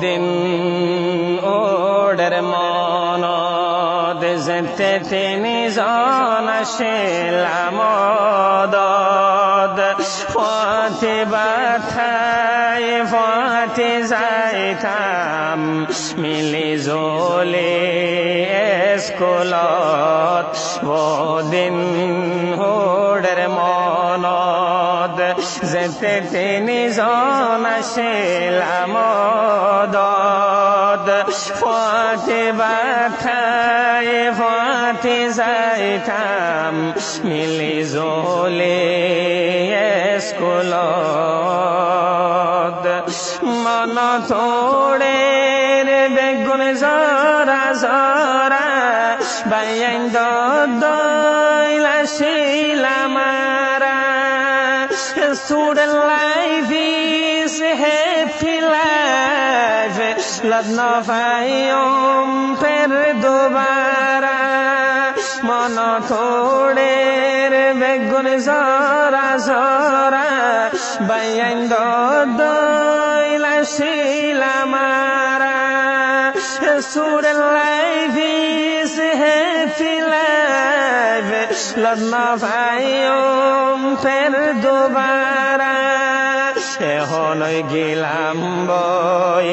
দিন ওডের মনদ যেতে তিনি জন শিলামদদ পথে বাথায় পথে যাইতাম মিলি জলে স্কুলত ওদিন ওডের মনদ যেতে তিনি জন শিলামদদ পথে বাথায় পথে যাইতাম মিলি জলে স্কুলত মন থোড়ের বেগুন জরা জরা বাইন দইলা শিলামারা student life is happy life let no fayum per dobara mon thoder begun zora zora bayan doila shilamara student life is happy life let no fayum per dobara এখন গেলাম বই